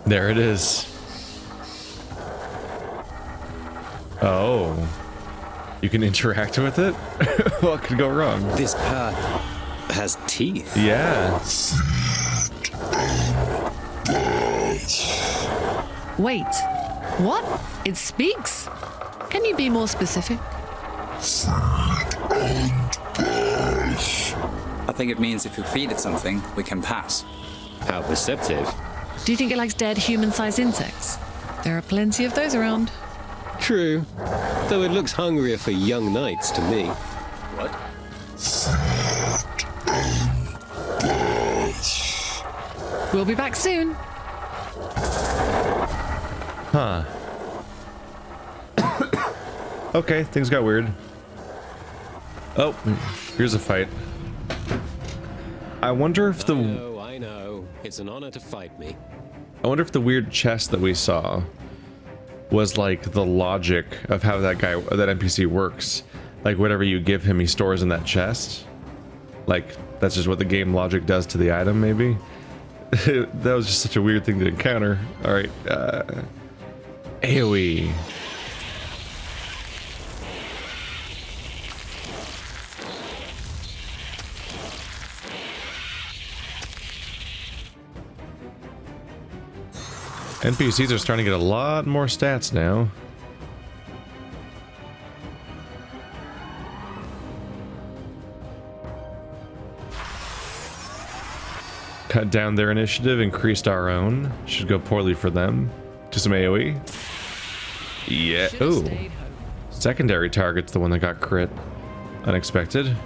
There it is. Oh. You can interact with it? What could go wrong? This path has teeth. Yeah. Wait, what? It speaks? Can you be more specific? I think it means if you feed it something, we can pass. How perceptive. Do you think it likes dead human-sized insects? There are plenty of those around. True. Though it looks hungrier for young knights to me. What? We'll be back soon. Huh. Okay, things got weird. Oh, here's a fight. I wonder if the... I know. It's an honor to fight me. I wonder if the weird chest that we saw was like the logic of how that NPC works. Like whatever you give him, he stores in that chest. Like that's just what the game logic does to the item, maybe. That was just such a weird thing to encounter. All right, AoE. NPCs are starting to get a lot more stats now. Cut down their initiative, increased our own. Should go poorly for them. To some AoE. Yeah. Ooh. Secondary target's the one that got crit. Unexpected.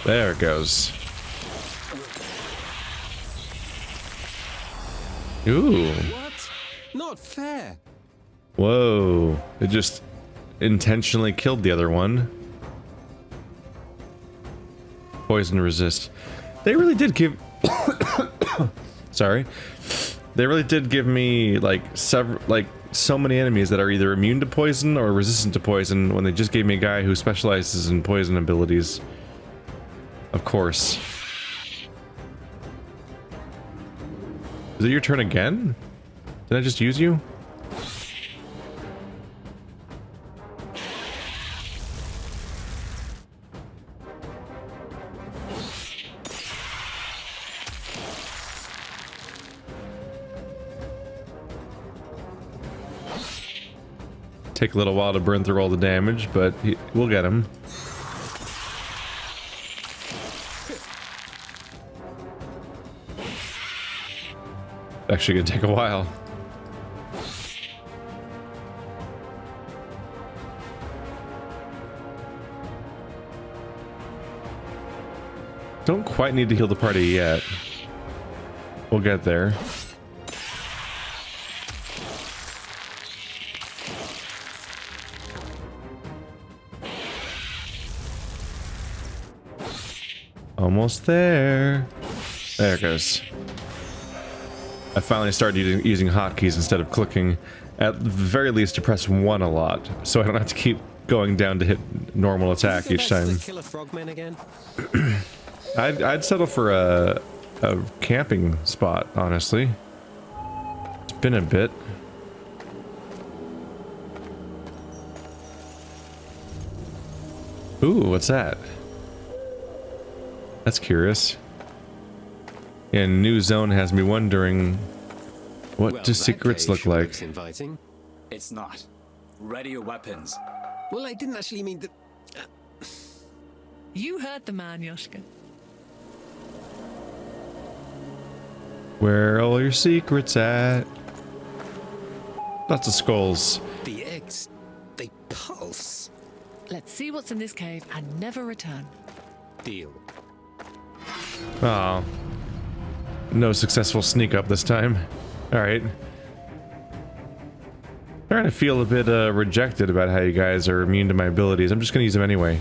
There it goes. Ooh. What? Not fair. Whoa. It just intentionally killed the other one. Poison resist. They really did give... Sorry. They really did give me, like, so many enemies that are either immune to poison or resistant to poison when they just gave me a guy who specializes in poison abilities. Of course. Is it your turn again? Did I just use you? Take a little while to burn through all the damage, but we'll get him. Actually gonna take a while. Don't quite need to heal the party yet. We'll get there. Almost there. There it goes. I finally started using hotkeys instead of clicking, at the very least to press 1 a lot, so I don't have to keep going down to hit normal attack each time. Killer frogmen again? I'd settle for a camping spot, honestly. It's been a bit. Ooh, what's that? That's curious. And new zone has me wondering, what do secrets look like? Inviting. It's not. Ready your weapons. Well, I didn't actually mean that. You heard the man, Yoshka. Where are all your secrets at? Lots of skulls. The eggs, they pulse. Let's see what's in this cave and never return. Deal. Oh. No successful sneak up this time. Alright. Starting to feel a bit rejected about how you guys are immune to my abilities. I'm just gonna use them anyway.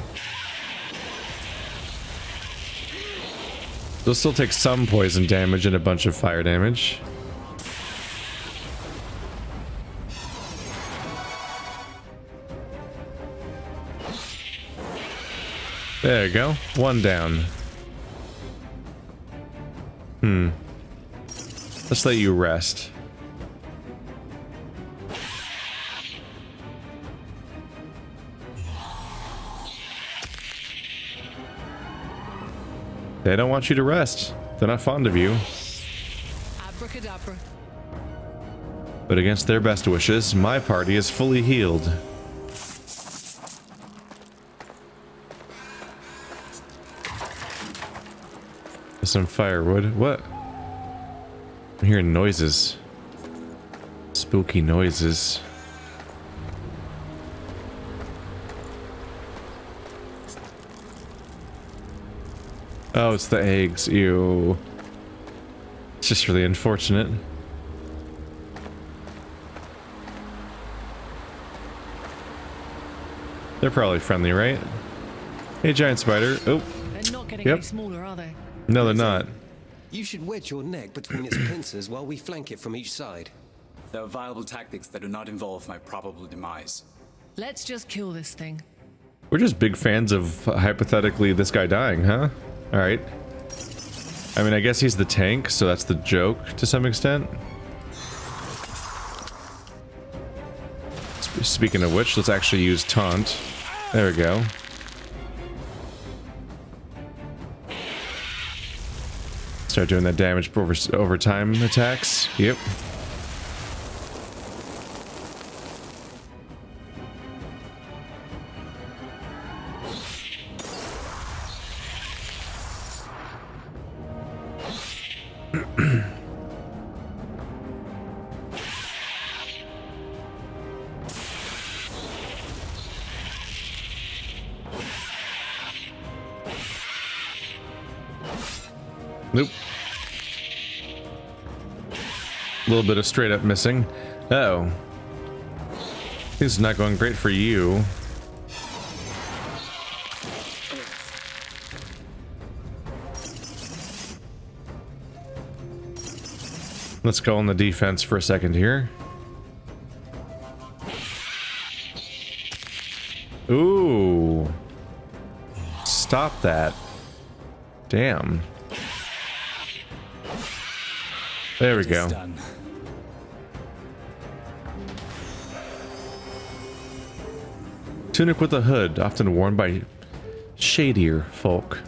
They'll still take some poison damage and a bunch of fire damage. There you go. One down. Let's let you rest. They don't want you to rest. They're not fond of you. Abracadabra. But against their best wishes, my party is fully healed. Some firewood. What? I'm hearing noises. Spooky noises. Oh, it's the eggs. Ew. It's just really unfortunate. They're probably friendly, right? Hey, giant spider. Oh. They're not getting Yep. any smaller, are they? No, they're not. You should wedge your neck between its pincers while we flank it from each side. There are viable tactics that do not involve my probable demise. Let's just kill this thing. We're just big fans of hypothetically this guy dying, huh? Alright. I mean, I guess he's the tank, so that's the joke to some extent. Speaking of which, let's actually use taunt. There we go. Start doing that damage over time attacks. Yep. Nope. A little bit of straight up missing. Uh-oh. This is not going great for you. Let's go on the defense for a second here. Ooh. Stop that. Damn. There we go. Done. Tunic with a hood, often worn by shadier folk.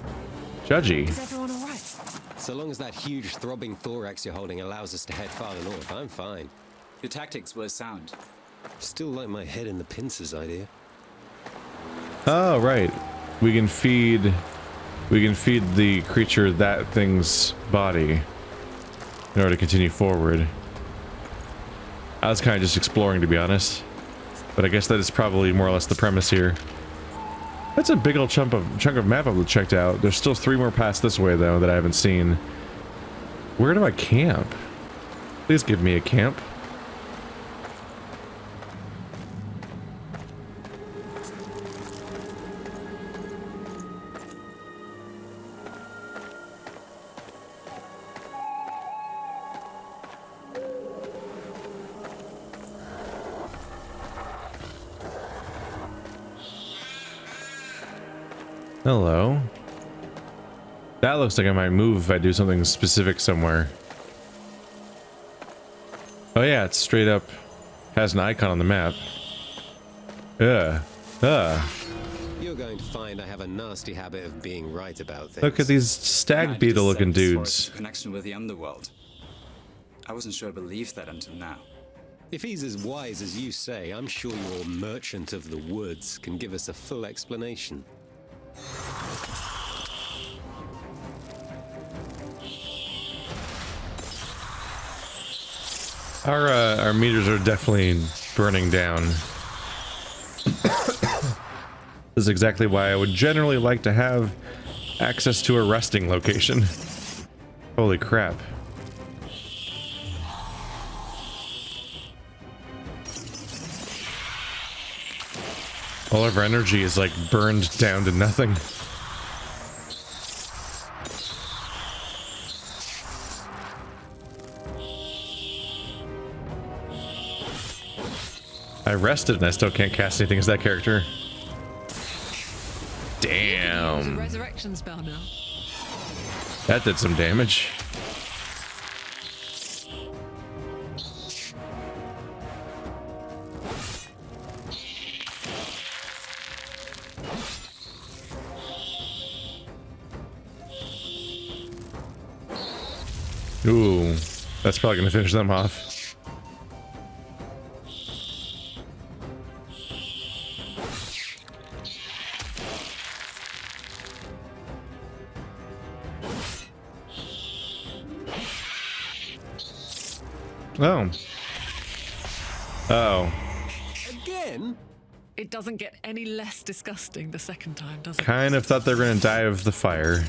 Judgy. Is everyone all right? So long as that huge throbbing thorax you're holding allows us to head farther north, I'm fine. Your tactics were sound. Still like my head in the pincers idea. Oh, right. We can feed the creature that thing's body in order to continue forward. I was kind of just exploring, to be honest. But I guess that is probably more or less the premise here. That's a big old chunk of map I've checked out. There's still 3 more paths this way, though, that I haven't seen. Where do I camp? Please give me a camp. Hello. That looks like I might move if I do something specific somewhere. Oh yeah, it's straight up has an icon on the map. You're going to find I have a nasty habit of being right about things. Look at these stag beetle looking dudes. Connection with the underworld. I wasn't sure I believed that until now. If he's as wise as you say, I'm sure your merchant of the woods can give us a full explanation. Our meters are definitely burning down. This is exactly why I would generally like to have access to a resting location. Holy crap. All of our energy is like burned down to nothing. I rested and I still can't cast anything as that character. Damn. Resurrection spell now. That did some damage. Ooh, that's probably gonna finish them off. Oh. Oh. Again? It doesn't get any less disgusting the second time, does it? Kind of thought they were gonna die of the fire.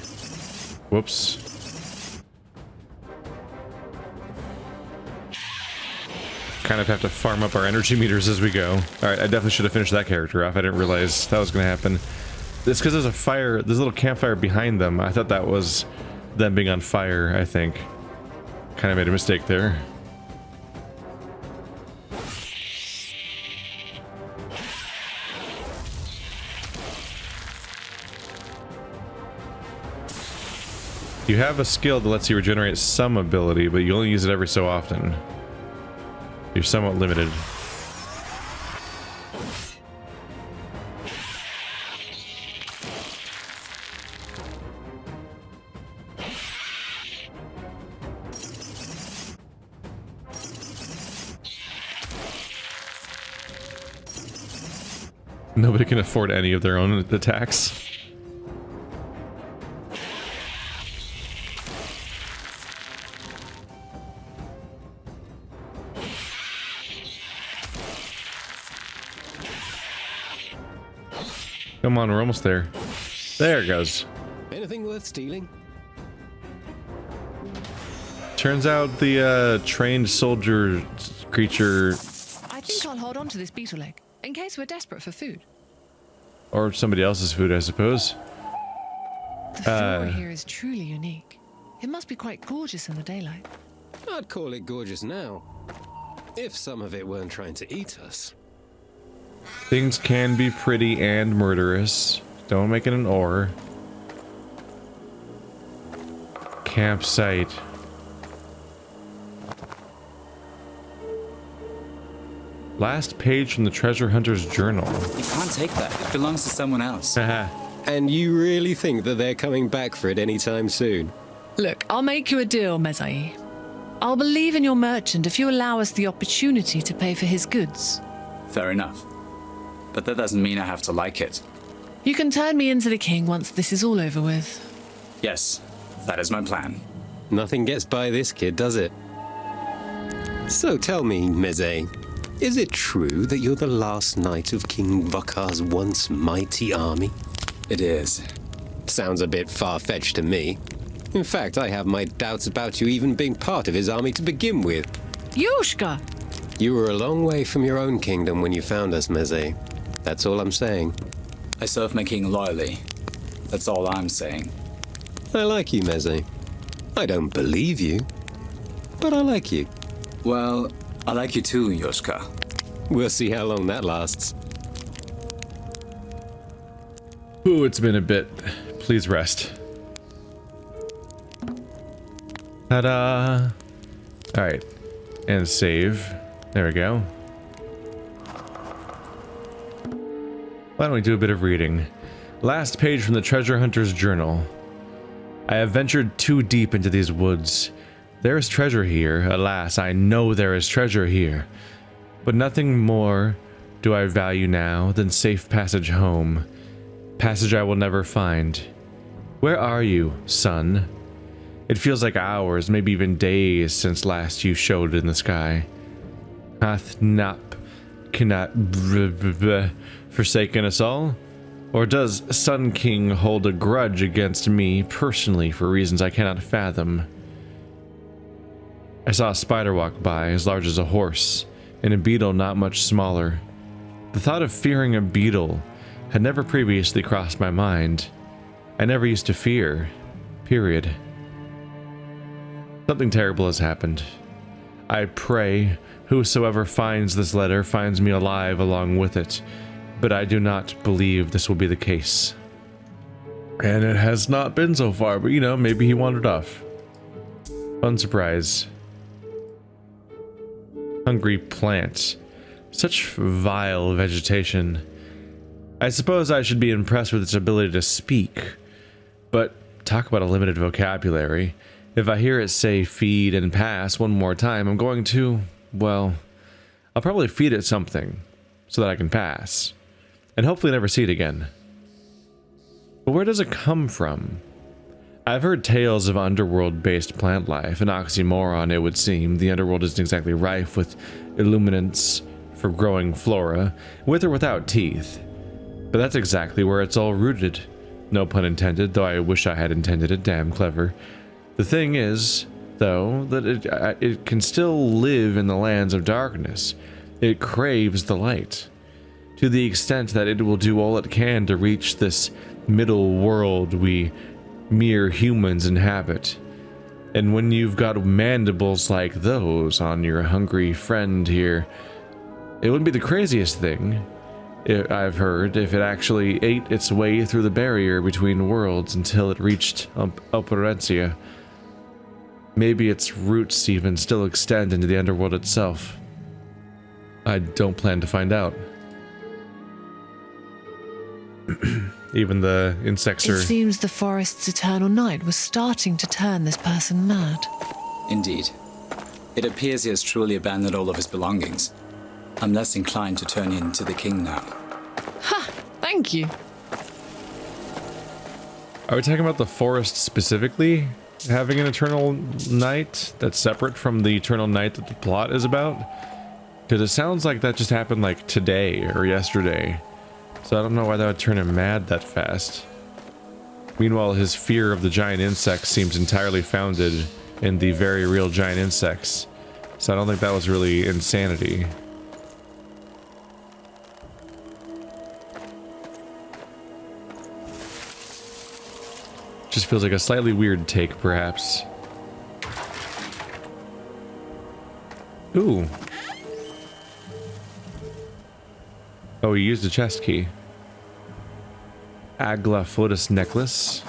Whoops. Kind of have to farm up our energy meters as we go. Alright, I definitely should have finished that character off. I didn't realize that was gonna happen. It's because there's a fire, there's a little campfire behind them. I thought that was them being on fire, I think. Kind of made a mistake there. You have a skill that lets you regenerate some ability, but you only use it every so often. You're somewhat limited. Nobody can afford any of their own attacks. Come on, we're almost there. There it goes. Anything worth stealing? Turns out the trained soldier creature, I think I'll hold on to this beetle egg, in case we're desperate for food. or somebody else's food, I suppose. The flora here is truly unique. It must be quite gorgeous in the daylight. I'd call it gorgeous now. If some of it weren't trying to eat us. Things can be pretty and murderous. Don't make it an or. Campsite. Last page from the treasure hunter's journal. You can't take that. It belongs to someone else. Haha. And you really think that they're coming back for it anytime soon? Look, I'll make you a deal, Mezai. I'll believe in your merchant if you allow us the opportunity to pay for his goods. Fair enough. But that doesn't mean I have to like it. You can turn me into the king once this is all over with. Yes, that is my plan. Nothing gets by this kid, does it? So tell me, Meze, is it true that you're the last knight of King Vakar's once mighty army? It is. Sounds a bit far-fetched to me. In fact, I have my doubts about you even being part of his army to begin with. Yushka! You were a long way from your own kingdom when you found us, Meze. That's all I'm saying. I serve my king loyally. That's all I'm saying. I like you, Meze. I don't believe you, but I like you. Well, I like you too, Yoshka. We'll see how long that lasts. Ooh, it's been a bit. Please rest. Ta-da! Alright. And save. There we go. Why don't we do a bit of reading? Last page from the treasure hunter's journal. I have ventured too deep into these woods. There is treasure here, alas, I know there is treasure here. But nothing more do I value now than safe passage home. Passage I will never find. Where are you, son? It feels like hours, maybe even days since last you showed in the sky. Hath Napkiraly forsaken us all? Or does Sun King hold a grudge against me personally for reasons I cannot fathom? I saw a spider walk by, as large as a horse, and a beetle not much smaller. The thought of fearing a beetle had never previously crossed my mind. I never used to fear. Period. Something terrible has happened. I pray whosoever finds this letter finds me alive along with it, but I do not believe this will be the case. And it has not been so far, but you know, maybe he wandered off. Fun surprise. Hungry plant. Such vile vegetation. I suppose I should be impressed with its ability to speak, but talk about a limited vocabulary. If I hear it say feed and pass one more time, I'm going to, well, I'll probably feed it something so that I can pass, and hopefully never see it again. But where does it come from? I've heard tales of underworld-based plant life, an oxymoron it would seem. The underworld isn't exactly rife with illuminants for growing flora, with or without teeth. But that's exactly where it's all rooted. No pun intended, though I wish I had intended it. Damn clever. The thing is, though, that it can still live in the lands of darkness. It craves the light, to the extent that it will do all it can to reach this middle world we mere humans inhabit. And when you've got mandibles like those on your hungry friend here, it wouldn't be the craziest thing, I've heard, if it actually ate its way through the barrier between worlds until it reached Operencia. Maybe its roots even still extend into the underworld itself. I don't plan to find out. Even the insects are... It seems the forest's eternal night was starting to turn this person mad. Indeed. It appears he has truly abandoned all of his belongings. I'm less inclined to turn in to the king now. Ha! Thank you. Are we talking about the forest specifically having an eternal night that's separate from the eternal night that the plot is about? Because it sounds like that just happened like today or yesterday. So I don't know why that would turn him mad that fast. Meanwhile, his fear of the giant insects seems entirely founded in the very real giant insects. So I don't think that was really insanity. Just feels like a slightly weird take, perhaps. Ooh. Oh, he used a chest key. Aglafotis necklace.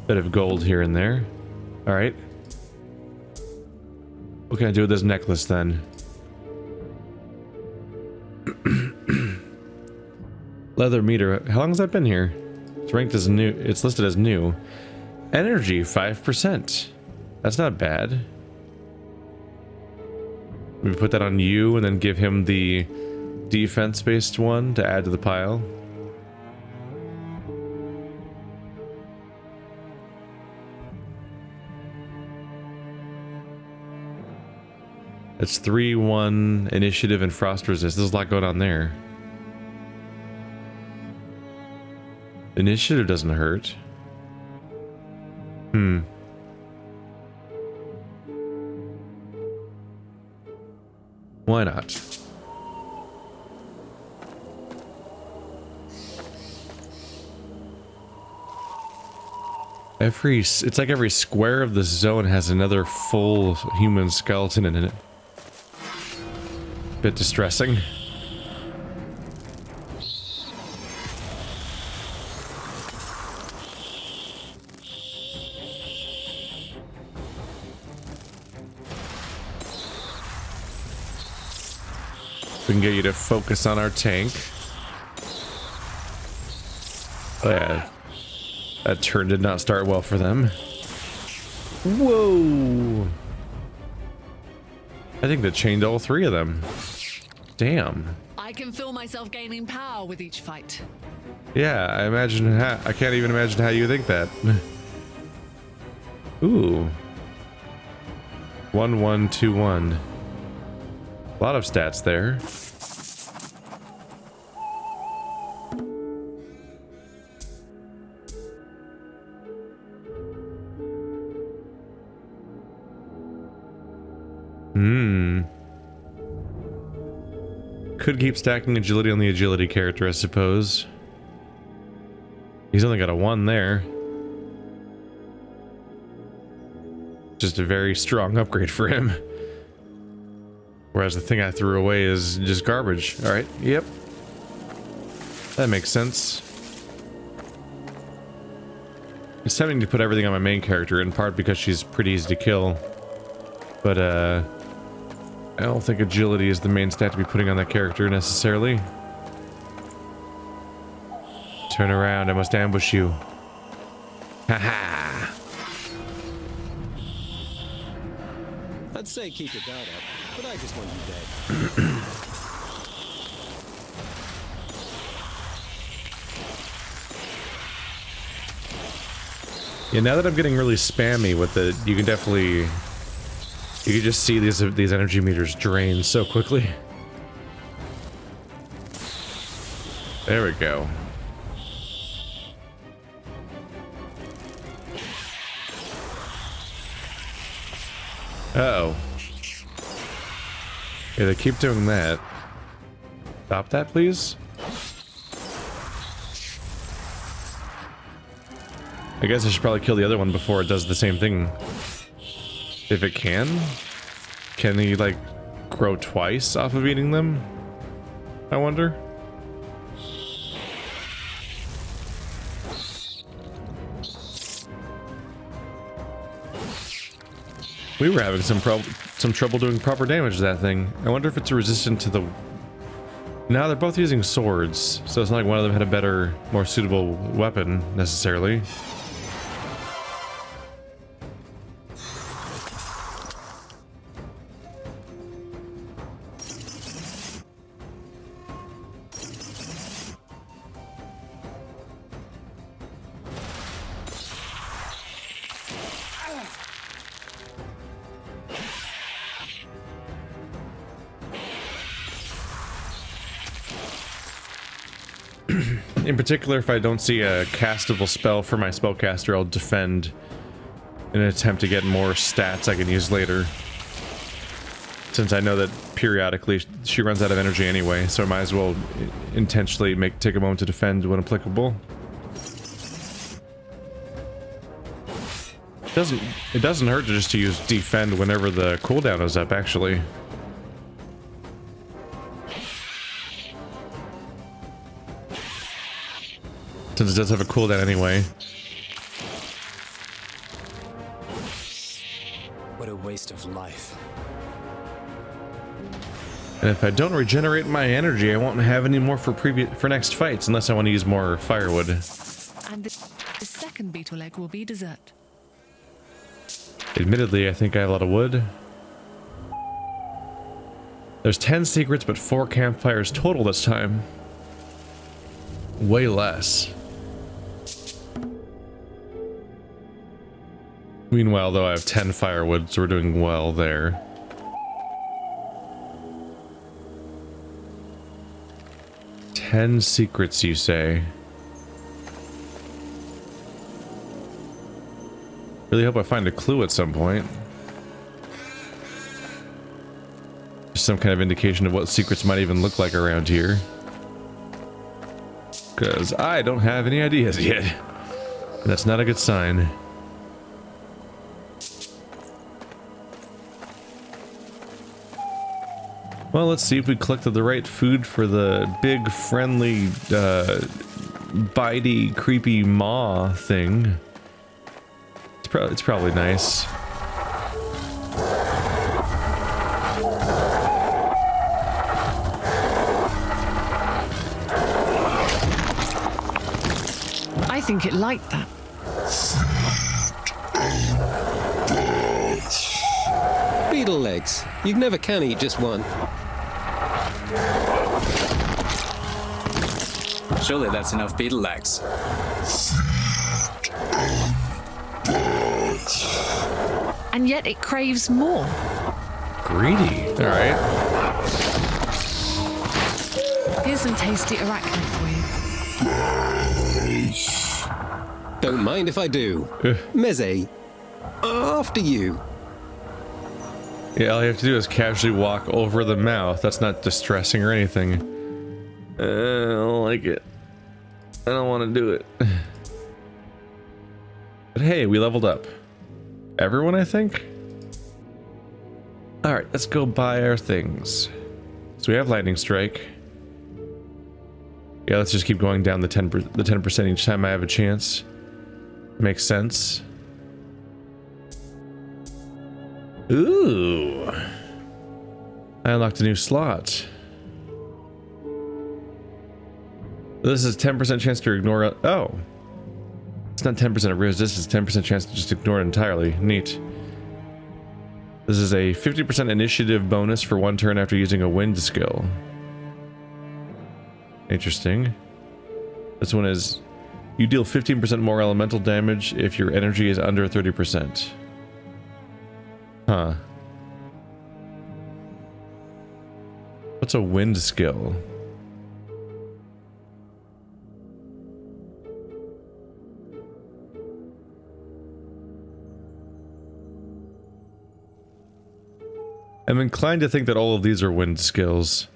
Bit of gold here and there. Alright. What can I do with this necklace then? Leather meter. How long has that been here? It's ranked as new. It's listed as new. Energy 5%. That's not bad. We put that on you and then give him the defense-based one to add to the pile. It's 3-1 initiative and frost resist. There's a lot going on there. Initiative doesn't hurt. Why not? It's like every square of this zone has another full human skeleton in it. Bit distressing. We can get you to focus on our tank. Oh yeah. That turn did not start well for them. Whoa! I think that chained all three of them. Damn. I can feel myself gaining power with each fight. Yeah, I can't even imagine how you think that. Ooh. 1121. A lot of stats there. Could keep stacking agility on the agility character, I suppose. He's only got a 1 there. Just a very strong upgrade for him. Whereas the thing I threw away is just garbage. Alright, yep. That makes sense. It's tempting to put everything on my main character, in part because she's pretty easy to kill. But, I don't think agility is the main stat to be putting on that character, necessarily. Turn around, I must ambush you. Haha! I'd say keep your guard up, but I just want you dead. Yeah, now that I'm getting really spammy with it, you can definitely... You can just see these energy meters drain so quickly. There we go. Uh-oh. Yeah, they keep doing that. Stop that, please. I guess I should probably kill the other one before it does the same thing. If it can? Can he, like, grow twice off of eating them? I wonder. We were having some trouble doing proper damage to that thing. I wonder if it's resistant to the... Now they're both using swords, so it's not like one of them had a better, more suitable weapon, necessarily. In particular, if I don't see a castable spell for my spellcaster, I'll defend in an attempt to get more stats I can use later. Since I know that periodically she runs out of energy anyway, so I might as well intentionally take a moment to defend when applicable. It doesn't hurt to use defend whenever the cooldown is up, actually. Since it does have a cooldown anyway. What a waste of life. And if I don't regenerate my energy, I won't have any more for next fights, unless I want to use more firewood. And the second beetle egg will be dessert. Admittedly, I think I have a lot of wood. There's 10 secrets, but 4 campfires total this time. Way less. Meanwhile, though, I have 10 firewood, so we're doing well there. Ten secrets, you say? Really hope I find a clue at some point. Just some kind of indication of what secrets might even look like around here. Because I don't have any ideas yet. And that's not a good sign. Well, let's see if we collected the right food for the big, friendly, bitey, creepy maw thing. It's probably nice. I think it liked that. Beetle legs. You never can eat just one. Surely that's enough beetle legs. And yet it craves more. Greedy. Alright. Here's some tasty arachnid for you. Don't mind if I do. Meze, after you. Yeah, all you have to do is casually walk over the mouth. That's not distressing or anything. I don't like it. I don't want to do it. But hey, we leveled up. Everyone, I think? Alright, let's go buy our things. So we have Lightning Strike. Yeah, let's just keep going down the 10% each time I have a chance. Makes sense. Ooh. I unlocked a new slot. This is 10% chance to ignore. Oh. It's not 10% of resistance, 10% chance to just ignore it entirely. Neat. This is a 50% initiative bonus for 1 turn after using a wind skill. Interesting. This one is, you deal 15% more elemental damage if your energy is under 30%. Huh. What's a wind skill? I'm inclined to think that all of these are wind skills,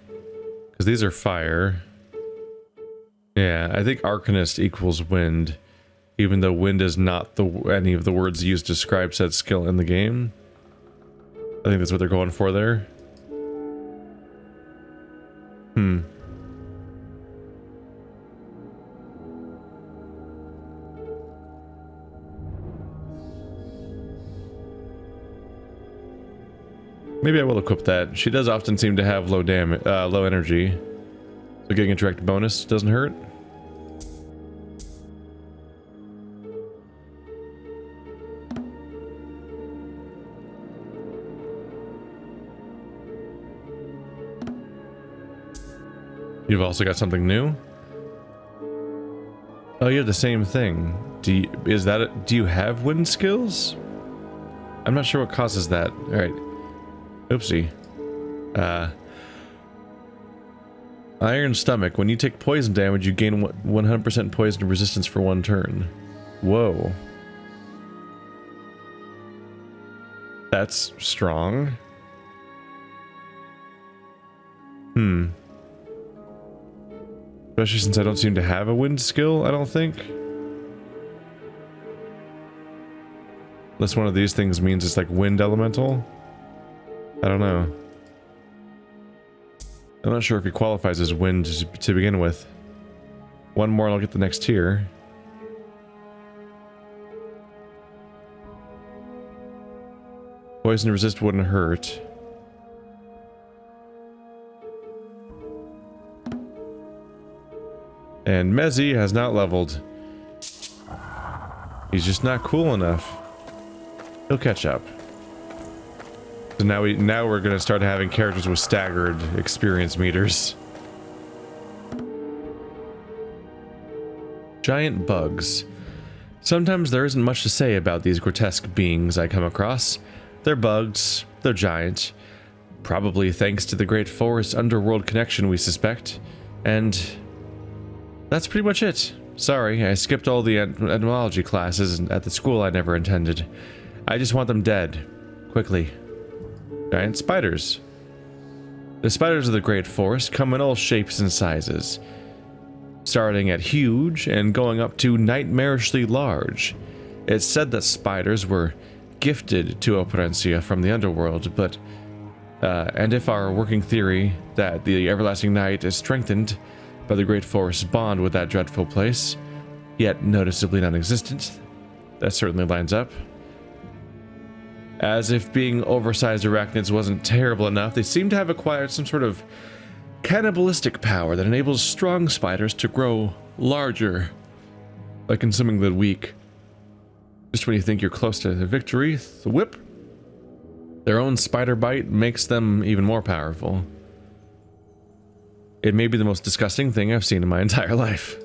because these are fire. Yeah, I think Arcanist equals wind, even though wind is not any of the words used to describe said skill in the game. I think that's what they're going for there. Maybe I will equip that. She does often seem to have low energy, so getting a direct bonus doesn't hurt. You've also got something new? Oh, you have the same thing. Do you have wind skills? I'm not sure what causes that. Alright. Oopsie. Iron Stomach. When you take poison damage, you gain 100% poison resistance for 1 turn. Whoa. That's strong. Especially since I don't seem to have a wind skill, I don't think. Unless one of these things means it's like wind elemental. I don't know. I'm not sure if he qualifies as wind to begin with. 1 more and I'll get the next tier. Poison resist wouldn't hurt. And Mezzy has not leveled. He's just not cool enough. He'll catch up. So now we're gonna start having characters with staggered experience meters. Giant bugs. Sometimes there isn't much to say about these grotesque beings I come across. They're bugs, they're giant. Probably thanks to the great forest underworld connection we suspect. And that's pretty much it. Sorry, I skipped all the etymology classes at the school I never attended. I just want them dead. Quickly. Giant spiders. The spiders of the Great Forest come in all shapes and sizes, starting at huge and going up to nightmarishly large. It's said that spiders were gifted to Operencia from the underworld, but and if our working theory that the everlasting night is strengthened by the Great Forest's bond with that dreadful place, yet noticeably non-existent, that certainly lines up. As if being oversized arachnids wasn't terrible enough, they seem to have acquired some sort of cannibalistic power that enables strong spiders to grow larger by consuming the weak. Just when you think you're close to the victory, the whip, their own spider bite makes them even more powerful. It may be the most disgusting thing I've seen in my entire life.